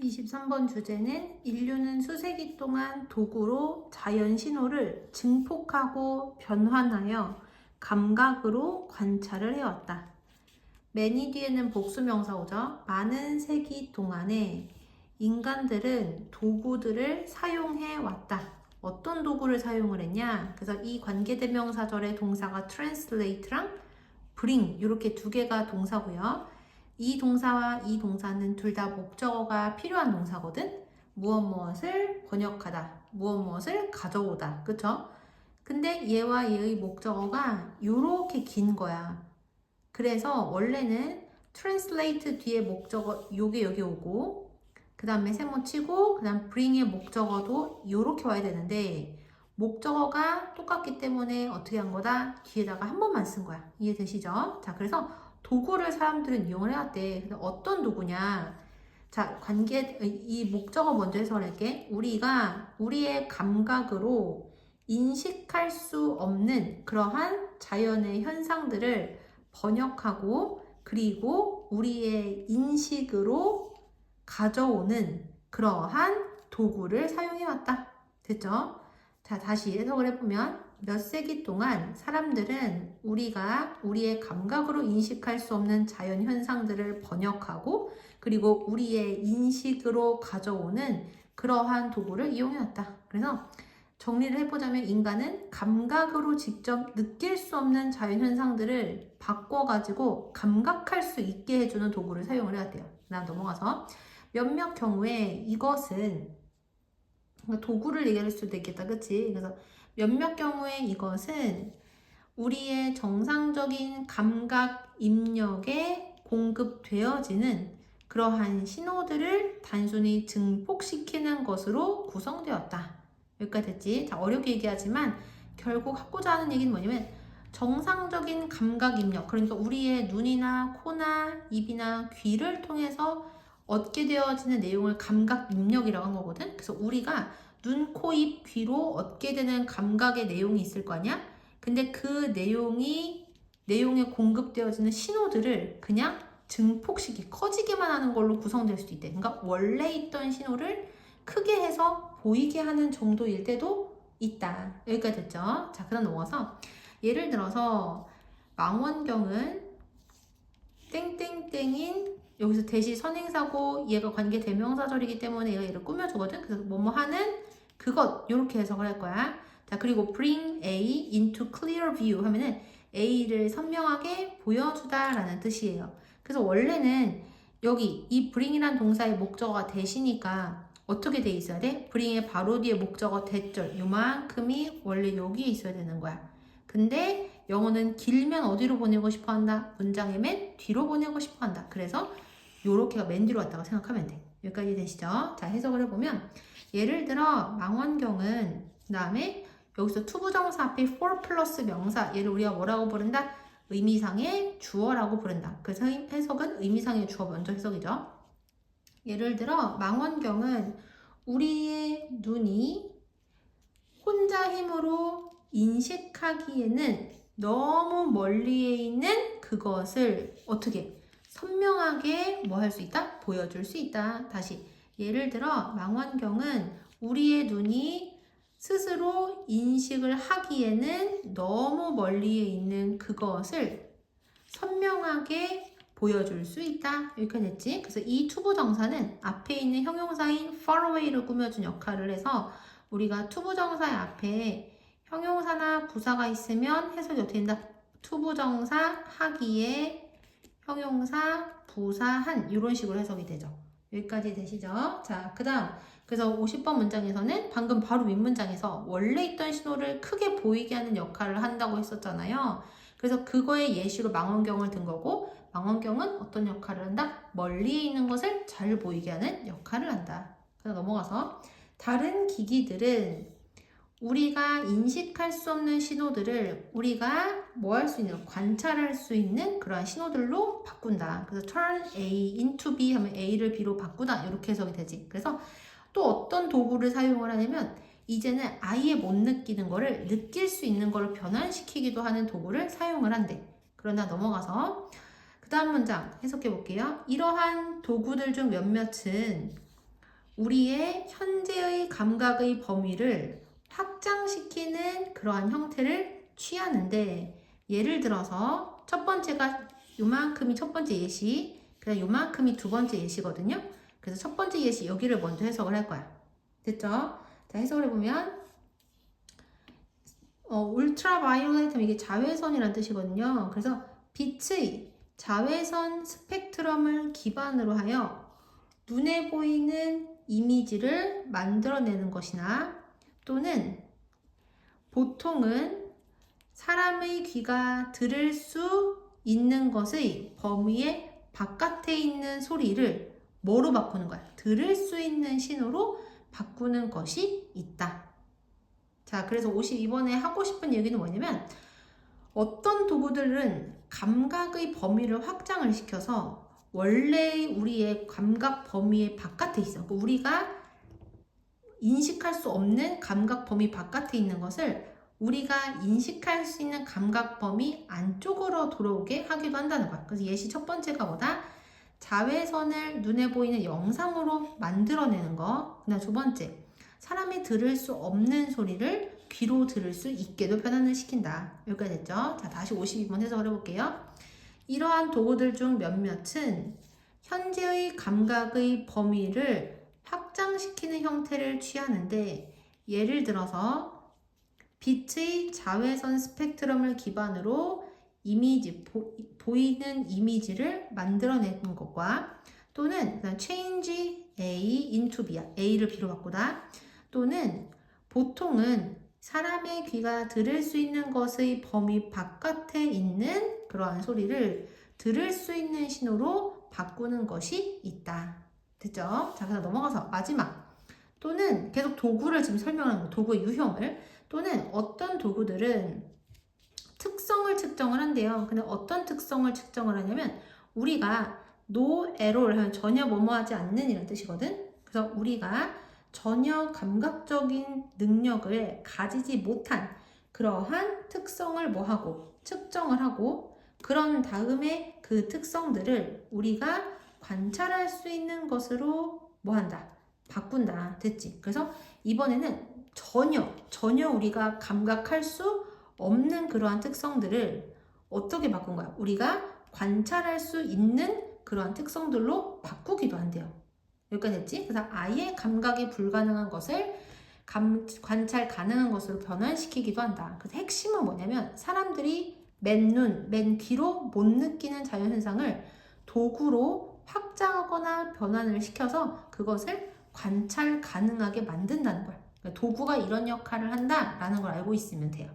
23번 주제는 인류는 수세기 동안 도구로 자연 신호를 증폭하고 변환하여 감각으로 관찰을 해왔다. many 뒤에는 복수명사 오죠. 많은 세기 동안에 인간들은 도구들을 사용해 왔다. 어떤 도구를 사용을 했냐? 그래서 이 관계대명사절의 동사가 translate랑 bring 이렇게 두 개가 동사고요. 이 동사와 이 동사는 둘 다 목적어가 필요한 동사거든. 무엇을 번역하다, 무엇을 가져오다, 그쵸? 근데 얘와 얘의 목적어가 요렇게 긴 거야. 그래서 원래는 translate 뒤에 목적어 요게 여기 오고 그 다음에 세모 치고 그 다음 bring의 목적어도 요렇게 와야 되는데 목적어가 똑같기 때문에 어떻게 한 거다? 뒤에다가 한 번만 쓴 거야. 이해되시죠? 자, 그래서 도구를 사람들은 이용을 해왔대. 근데 어떤 도구냐? 자, 이 목적어 먼저 해석할게. 우리가 우리의 감각으로 인식할 수 없는 그러한 자연의 현상들을 번역하고 그리고 우리의 인식으로 가져오는 그러한 도구를 사용해왔다. 됐죠? 자, 다시 해석을 해보면 몇 세기 동안 사람들은 우리가 우리의 감각으로 인식할 수 없는 자연 현상들을 번역하고 그리고 우리의 인식으로 가져오는 그러한 도구를 이용해왔다. 그래서 정리를 해보자면 인간은 감각으로 직접 느낄 수 없는 자연 현상들을 바꿔가지고 감각할 수 있게 해주는 도구를 사용을 해야 돼요. 나 넘어가서 몇몇 경우에 이것은 도구를 얘기할 수도 있겠다, 그치? 그래서 몇몇 경우에 이것은 우리의 정상적인 감각 입력에 공급되어지는 그러한 신호들을 단순히 증폭시키는 것으로 구성되었다. 여기까지 됐지? 자, 어렵게 얘기하지만 결국 하고자 하는 얘기는 뭐냐면 정상적인 감각 입력, 그러니까 우리의 눈이나 코나 입이나 귀를 통해서 얻게 되어지는 내용을 감각 입력이라고 한 거거든. 그래서 우리가 눈, 코, 입, 귀로 얻게 되는 감각의 내용이 있을 거 아니야? 근데 그 내용에 공급되어지는 신호들을 그냥 증폭시키, 커지게만 하는 걸로 구성될 수도 있대. 그러니까 원래 있던 신호를 크게 해서 보이게 하는 정도일 때도 있다. 여기까지 됐죠? 자, 그다음 넘어가서 예를 들어서 망원경은 땡땡땡인 여기서 대시 선행사고 얘가 관계 대명사절이기 때문에 얘가 얘를 꾸며주거든. 그래서 뭐뭐 하는 그것 이렇게 해석을 할 거야. 자, 그리고 bring A into clear view 하면은 A를 선명하게 보여주다 라는 뜻이에요. 그래서 원래는 여기 이 bring이란 동사의 목적어가 대시니까 어떻게 돼 있어야 돼? bring의 바로 뒤에 목적어 대절 요만큼이 원래 여기에 있어야 되는 거야. 근데 영어는 길면 어디로 보내고 싶어 한다? 문장의 맨 뒤로 보내고 싶어 한다. 그래서 요렇게가 맨 뒤로 왔다고 생각하면 돼. 여기까지 되시죠? 자, 해석을 해보면 예를 들어 망원경은 그 다음에 여기서 투부정사 앞에 for 플러스 명사 얘를 우리가 뭐라고 부른다? 의미상의 주어라고 부른다. 그래서 해석은 의미상의 주어 먼저 해석이죠. 예를 들어 망원경은 우리의 눈이 혼자 힘으로 인식하기에는 너무 멀리에 있는 그것을 어떻게 선명하게 뭐 할 수 있다? 보여줄 수 있다. 다시 예를 들어 망원경은 우리의 눈이 스스로 인식을 하기에는 너무 멀리에 있는 그것을 선명하게 보여줄 수 있다. 여기까지 됐지? 그래서 이 투부정사는 앞에 있는 형용사인 far away를 꾸며준 역할을 해서 우리가 투부정사의 앞에 형용사나 부사가 있으면 해석이 어떻게 된다? 투부정사 하기에 형용사 부사한 이런 식으로 해석이 되죠. 여기까지 되시죠? 자, 그 다음 그래서 50번 문장에서는 방금 바로 윗문장에서 원래 있던 신호를 크게 보이게 하는 역할을 한다고 했었잖아요. 그래서 그거의 예시로 망원경을 든 거고 망원경은 어떤 역할을 한다? 멀리에 있는 것을 잘 보이게 하는 역할을 한다. 그래서 넘어가서 다른 기기들은 우리가 인식할 수 없는 신호들을 우리가 뭐 할 수 있는, 관찰할 수 있는 그러한 신호들로 바꾼다. 그래서 turn A into B 하면 A를 B로 바꾸다. 이렇게 해석이 되지. 그래서 또 어떤 도구를 사용을 하냐면 이제는 아예 못 느끼는 거를 느낄 수 있는 거를 변환시키기도 하는 도구를 사용을 한대. 그러나 넘어가서 그 다음 문장 해석해 볼게요. 이러한 도구들 중 몇몇은 우리의 현재의 감각의 범위를 확장시키는 그러한 형태를 취하는데, 예를 들어서 첫 번째가 요만큼이 첫 번째 예시, 그다음 요만큼이 두 번째 예시거든요. 그래서 첫 번째 예시 여기를 먼저 해석을 할 거야. 됐죠? 자, 해석을 해보면 울트라바이올렛 하면 이게 자외선이라는 뜻이거든요. 그래서 빛의 자외선 스펙트럼을 기반으로 하여 눈에 보이는 이미지를 만들어내는 것이나, 또는 보통은 사람의 귀가 들을 수 있는 것의 범위의 바깥에 있는 소리를 뭐로 바꾸는 거야? 들을 수 있는 신호로 바꾸는 것이 있다. 자, 그래서 52번에 하고 싶은 얘기는 뭐냐면, 어떤 도구들은 감각의 범위를 확장을 시켜서 원래 우리의 감각 범위의 바깥에 있어. 그러니까 우리가 인식할 수 없는 감각 범위 바깥에 있는 것을 우리가 인식할 수 있는 감각 범위 안쪽으로 들어오게 하기도 한다는 거야. 그래서 예시 첫 번째가 뭐다? 자외선을 눈에 보이는 영상으로 만들어내는 거. 그다음 두 번째, 사람이 들을 수 없는 소리를 귀로 들을 수 있게도 변환을 시킨다. 여기까지 됐죠? 자, 다시 52번 해석을 해볼게요. 이러한 도구들 중 몇몇은 현재의 감각의 범위를 확장시키는 형태를 취하는데, 예를 들어서 빛의 자외선 스펙트럼을 기반으로 보이는 이미지를 만들어내는 것과, 또는 change A into B야. A를 B로 바꾸다. 또는 보통은 사람의 귀가 들을 수 있는 것의 범위 바깥에 있는 그러한 소리를 들을 수 있는 신호로 바꾸는 것이 있다. 됐죠? 자, 그래서 넘어가서 마지막. 또는 계속 도구를 지금 설명하는 거, 도구의 유형을. 또는 어떤 도구들은 특성을 측정을 한대요. 근데 어떤 특성을 측정을 하냐면, 우리가 no error 하면 전혀 뭐뭐하지 않는 이런 뜻이거든. 그래서 우리가 전혀 감각적인 능력을 가지지 못한 그러한 특성을 뭐하고 측정을 하고, 그런 다음에 그 특성들을 우리가 관찰할 수 있는 것으로 뭐한다? 바꾼다. 됐지? 그래서 이번에는 전혀 우리가 감각할 수 없는 그러한 특성들을 어떻게 바꾼 거야? 우리가 관찰할 수 있는 그러한 특성들로 바꾸기도 한대요. 여기까지 됐지? 그래서 아예 감각이 불가능한 것을 관찰 가능한 것으로 변환시키기도 한다. 그래서 핵심은 뭐냐면, 사람들이 맨 귀로 못 느끼는 자연현상을 도구로 확장하거나 변환을 시켜서 그것을 관찰 가능하게 만든다는 거야. 그러니까 도구가 이런 역할을 한다라는 걸 알고 있으면 돼요.